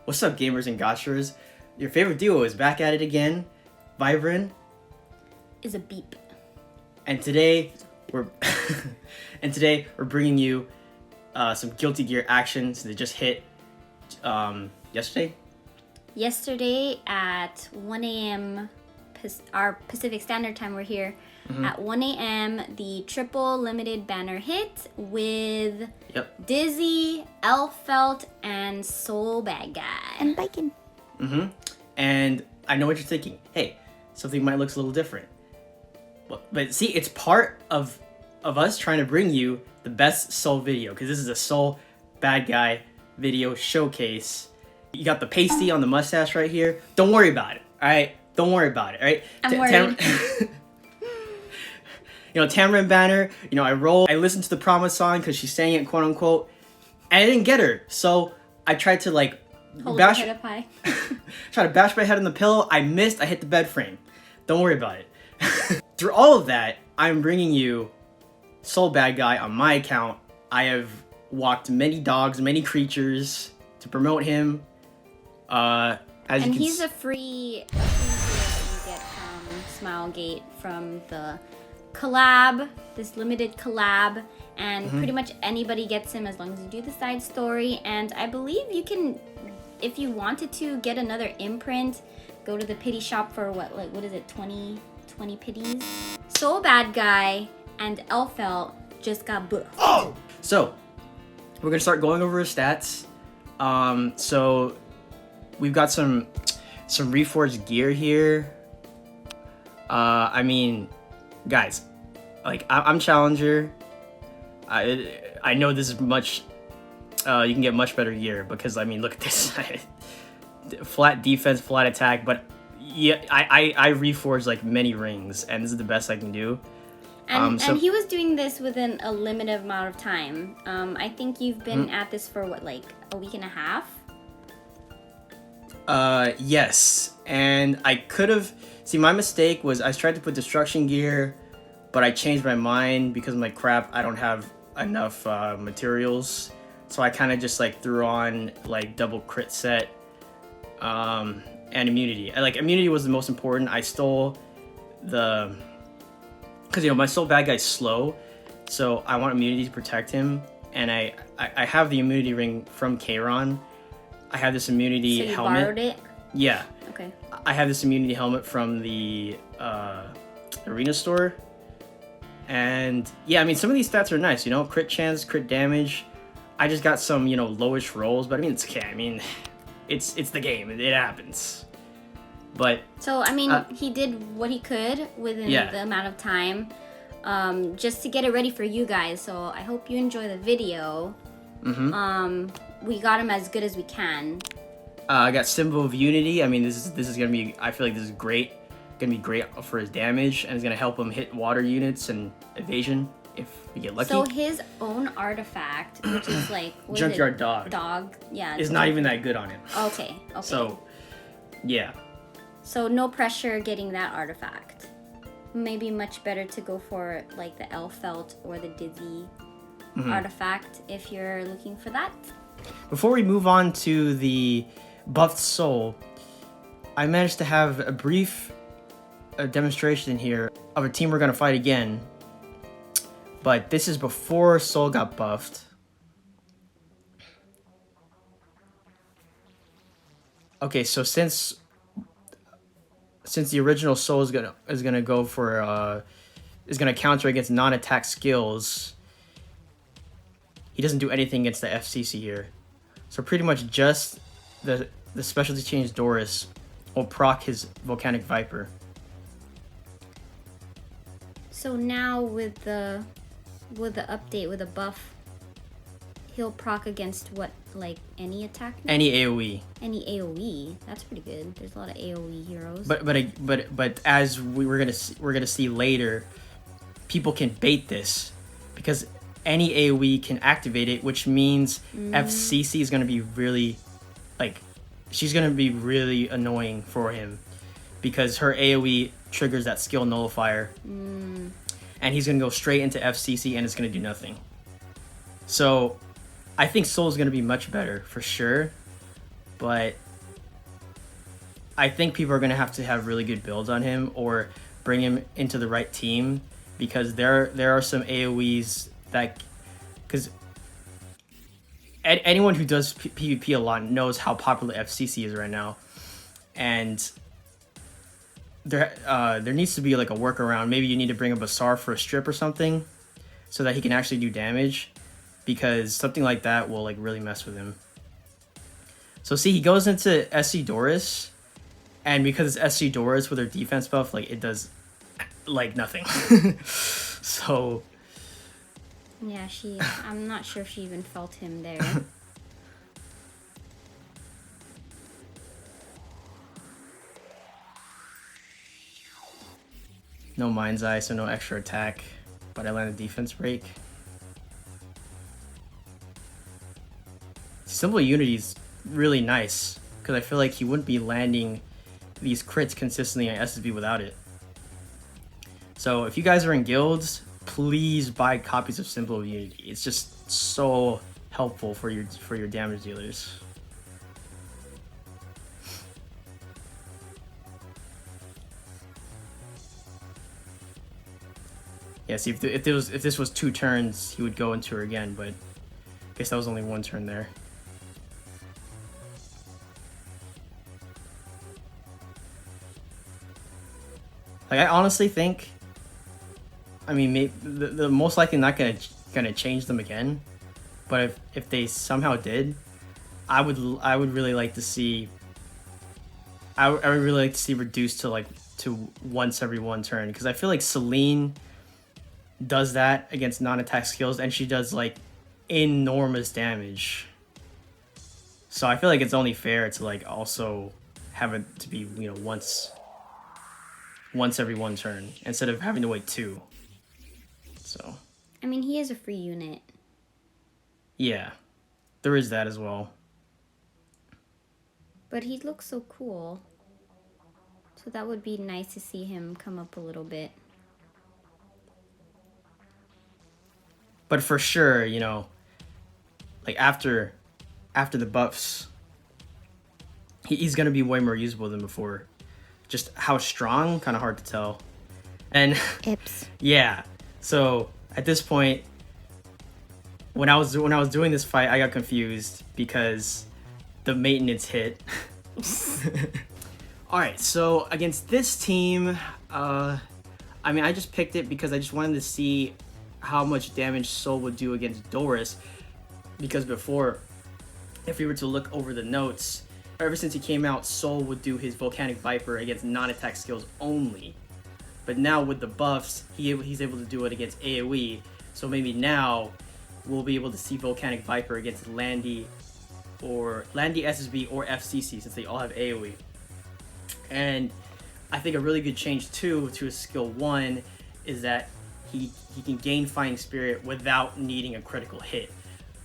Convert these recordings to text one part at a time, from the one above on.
What's up, gamers and gotchers? Your favorite duo is back at it again, Vhybren Isabeep. And today we're bringing you some Guilty Gear action. So they just hit yesterday. Yesterday at 1 a.m. Our Pacific Standard Time, we're here at 1 a.m. The triple limited banner hit with Dizzy, Elphelt, and Sol Badguy. And Bacon. And I know what you're thinking. Hey, something might look a little different. But see, it's part of us trying to bring you the best Sol video, because this is a Sol Badguy video showcase. You got the pasty on the mustache right here. Don't worry about it, all right? Don't worry about it, all right? I'm worried. You know, Tamarind banner, you know, I listened to the Promise song because she's saying it, quote unquote, and I didn't get her. So I tried to like bash head up high. Try to bash my head on the pillow. I missed. I hit the bed frame. Don't worry about it. Through all of that, I'm bringing you Sol Badguy on my account. I have walked many dogs, many creatures to promote him. And he's a free that you get from Smilegate from the collab, this limited collab, and pretty much anybody gets him as long as you do the side story. And I believe you can, if you wanted to get another imprint, go to the pity shop for what is it, 20 pities? Sol Badguy and Elphelt just got buffed. Oh! So, we're gonna start going over his stats. So we've got some reforged gear here. I mean, guys, like I'm Challenger. I know this is much. You can get much better gear because I mean, look at this. Flat defense, flat attack, but yeah, I reforged like many rings, and this is the best I can do. And he was doing this within a limited amount of time. I think you've been at this for what, like a week and a half? Yes, and I could have. See, my mistake was I tried to put destruction gear, but I changed my mind because I'm like, crap, I don't have enough materials, so I kind of just like threw on like double crit set, and immunity. And like immunity was the most important. I stole the. Because, you know, my Sol Badguy's slow, so I want immunity to protect him. And I have the immunity ring from Kayron. I have this immunity helmet. So you borrowed it? Yeah. Okay. I have this immunity helmet from the arena store. And, yeah, I mean, some of these stats are nice, you know? Crit chance, crit damage. I just got some, you know, lowish rolls, but I mean, it's okay. I mean, it's the game. It happens. But so I mean, he did what he could within the amount of time, just to get it ready for you guys. So I hope you enjoy the video. We got him as good as we can. I got Symbol of Unity. I mean, this is gonna be. I feel like this is great. Gonna be great for his damage, and it's gonna help him hit water units and evasion if we get lucky. So his own artifact, which is like Junkyard Dog. Yeah. Is not even that good on him. Okay. So, yeah. So no pressure getting that artifact. Maybe much better to go for like the Elphelt or the Dizzy artifact if you're looking for that. Before we move on to the buffed soul, I managed to have a brief demonstration here of a team we're going to fight again. But this is before Sol got buffed. Okay, so since the original Sol is gonna go for is gonna counter against non-attack skills, he doesn't do anything against the FCC here. So pretty much just the specialty change Doris will proc his Volcanic Viper. So now with the update, with the buff, he'll proc against what, like any attack? Any AoE. Any AoE. That's pretty good. There's a lot of AoE heroes. But as we're gonna see later, people can bait this because any AoE can activate it, which means FCC is gonna be really, like, she's gonna be really annoying for him because her AoE triggers that skill nullifier, and he's gonna go straight into FCC and it's gonna do nothing. So I think Sol's gonna be much better for sure. but I think people are going to have really good builds on him or bring him into the right team, because there are some AoEs that, because anyone who does PvP a lot knows how popular FCC is right now, and there needs to be like a workaround. Maybe you need to bring a Basar for a strip or something, so that he can actually do damage, because something like that will like really mess with him. So see, he goes into SC Doris, and because it's SC Doris with her defense buff, like it does like nothing. So yeah, I'm not sure if she even felt him there. No Mind's Eye, so no extra attack, but I land a defense break. Symbol of Unity is really nice, because I feel like he wouldn't be landing these crits consistently on SSB without it. So if you guys are in guilds, please buy copies of Symbol of Unity. It's just so helpful for your damage dealers. Yeah, see, if this was 2 turns, he would go into her again, but I guess that was only 1 turn there. Like, I honestly think, I mean, maybe the most likely not gonna change them again, but if they somehow did, I would really like to see. I would really like to see reduced to once every 1 turn, because I feel like Celine does that against non-attack skills, and she does like enormous damage. So I feel like it's only fair to like also have it to be, you know, once every 1 turn instead of having to wait 2. So I mean, he is a free unit. Yeah, there is that as well. But he looks so cool. So that would be nice to see him come up a little bit. But for sure, you know, like after the buffs, he's gonna be way more usable than before. Just how strong, kind of hard to tell. And yeah, so at this point, when I was doing this fight, I got confused because the maintenance hit. All right, so against this team, I mean, I just picked it because I just wanted to see how much damage Sol would do against Doris, because before, if we were to look over the notes, ever since he came out, Sol would do his Volcanic Viper against non-attack skills only. But now with the buffs, he's able to do it against AoE. So maybe now we'll be able to see Volcanic Viper against Landy SSB or FCC, since they all have AoE. And I think a really good change too to his skill 1 is that he can gain Fighting Spirit without needing a critical hit.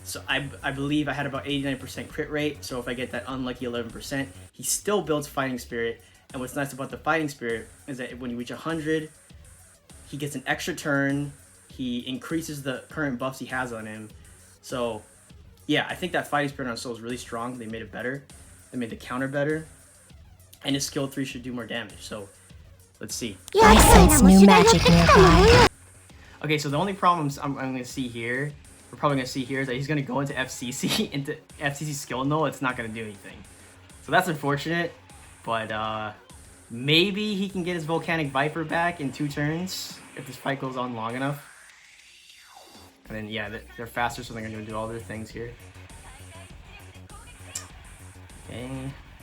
So I believe I had about 89% crit rate, so if I get that unlucky 11%, he still builds Fighting Spirit. And what's nice about the Fighting Spirit is that when you reach 100, he gets an extra turn, he increases the current buffs he has on him. So yeah, I think that Fighting Spirit on Sol is really strong. They made it better. They made the counter better. And his skill 3 should do more damage, so let's see. I sense new magic nearby. Okay, so the only problems I'm going to see here, we're probably going to see here, is that he's going to go into FCC, into FCC skill null. It's not going to do anything. So that's unfortunate, but maybe he can get his Volcanic Viper back in 2 turns if this fight goes on long enough. And then, yeah, they're faster, so they're going to do all their things here. Okay,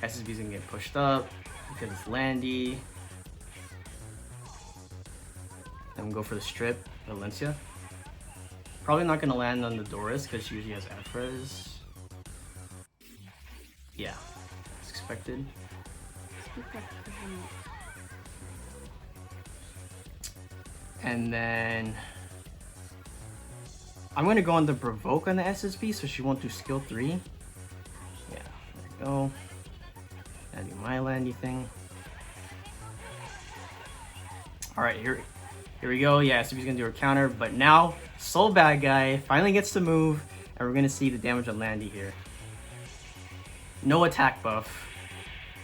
SSB's going to get pushed up because it's Landy. Then we'll go for the strip, Valencia. Probably not going to land on the Doris because she usually has Afrez. Yeah, as expected. And then I'm going to go on the Provoke on the SSB so she won't do skill 3. Yeah, there we go. That'll do my Landy thing. Alright, here we go. Yeah, SSB's going to do her counter, but now Sol Badguy finally gets to move, and we're going to see the damage on Landy here. No attack buff.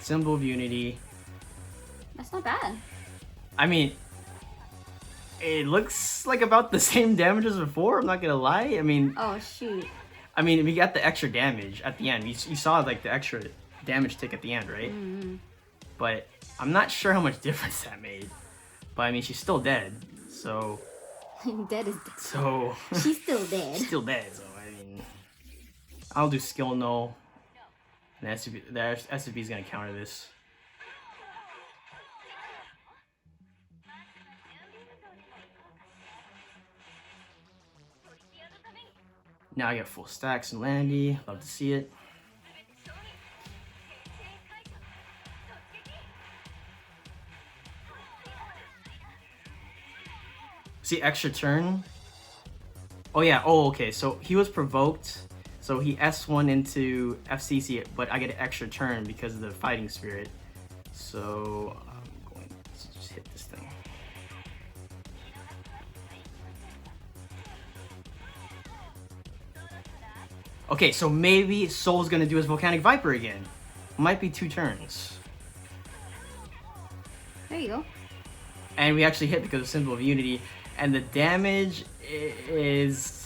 Symbol of Unity. That's not bad. I mean, it looks like about the same damage as before, I'm not gonna lie. I mean... Oh, shoot. I mean, we got the extra damage at the end. You saw, like, the extra damage tick at the end, right? Mm-hmm. But I'm not sure how much difference that made. But, I mean, she's still dead, so... Dead is dead. So... She's still dead. She's still dead, so, I mean... I'll do skill null. And the SCP is gonna counter this. Now I get full stacks and Landy. Love to see it. See, extra turn. Oh yeah, oh okay, so he was provoked. So he S1 into FCC, but I get an extra turn because of the fighting spirit. So I'm going to just hit this thing. Okay, so maybe Sol's gonna do his Volcanic Viper again. Might be 2 turns. There you go. And we actually hit because of Symbol of Unity. And the damage is...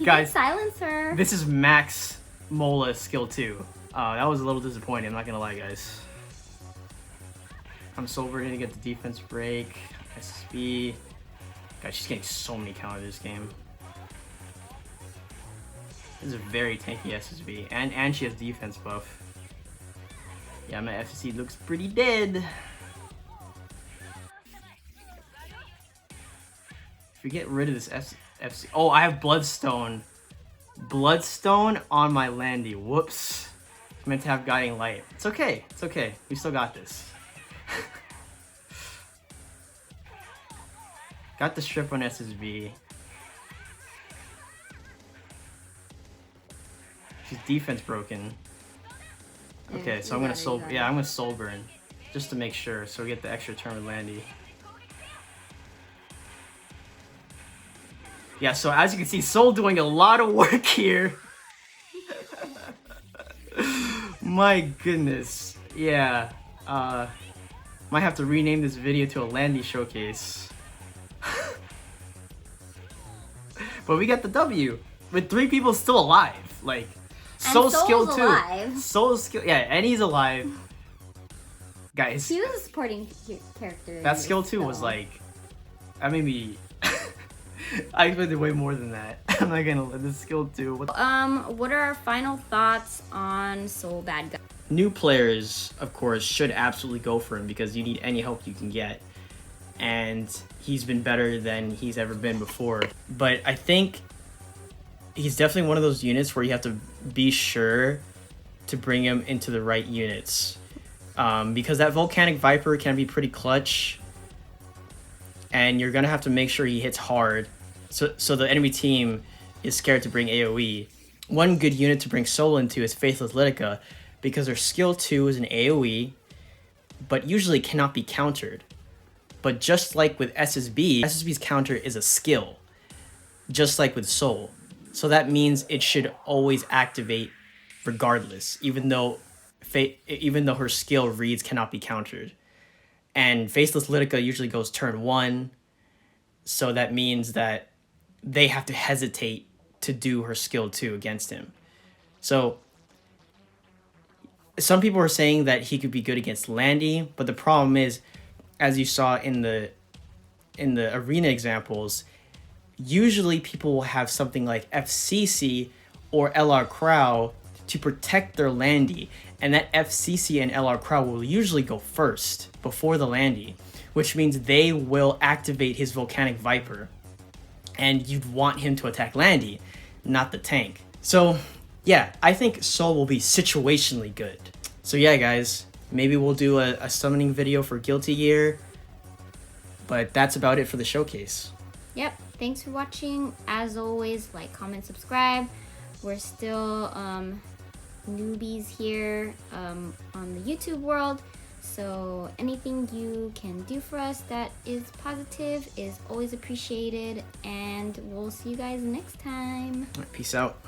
Guys, silencer. This is max Mola skill 2. That was a little disappointing, I'm not gonna lie, guys. I'm Sol Badguy to get the defense break. SSB. Guys, she's getting so many counters this game. This is a very tanky SSB. And she has defense buff. Yeah, my FCC looks pretty dead. If we get rid of this FC... Oh, I have Bloodstone. Bloodstone on my Landy. Whoops. I meant to have Guiding Light. It's okay. It's okay. We still got this. Got the strip on SSB. She's defense broken. Okay, so I'm gonna I'm gonna Soul Burn. Just to make sure, so we get the extra turn with Landy. Yeah, so as you can see, Sol doing a lot of work here. My goodness. Yeah. Might have to rename this video to a Landy showcase. But we got the W. With 3 people still alive. Like, Sol's skill too. Alive. Sol's skill, yeah, and he's alive. Guys. He was a supporting character. That skill 2 was like, that made me... I expected way more than that. I'm not gonna let this skill 2. What are our final thoughts on Sol Badguy? New players, of course, should absolutely go for him because you need any help you can get. And he's been better than he's ever been before. But I think he's definitely one of those units where you have to be sure to bring him into the right units. Because that Volcanic Viper can be pretty clutch. And you're gonna have to make sure he hits hard. So the enemy team is scared to bring AoE. One good unit to bring Sol into is Faithless Litica, because her skill 2 is an AoE, but usually cannot be countered. But just like with SSB's counter is a skill, just like with Sol. So that means it should always activate regardless, even though her skill reads cannot be countered. And Faceless Litica usually goes turn 1, so that means that they have to hesitate to do her skill 2 against him. So some people are saying that he could be good against Landy, but the problem is, as you saw in the arena examples, usually people will have something like FCC or LR Crow to protect their Landy, and that FCC and LR Crow will usually go first before the Landy, which means they will activate his Volcanic Viper, and you'd want him to attack Landy, not the tank. So yeah, I think Sol will be situationally good. So yeah, guys, maybe we'll do a summoning video for Guilty Gear, but that's about it for the showcase. Yep, thanks for watching. As always, like, comment, subscribe. We're still newbies here on the YouTube world, so anything you can do for us that is positive is always appreciated, and we'll see you guys next time. Peace out.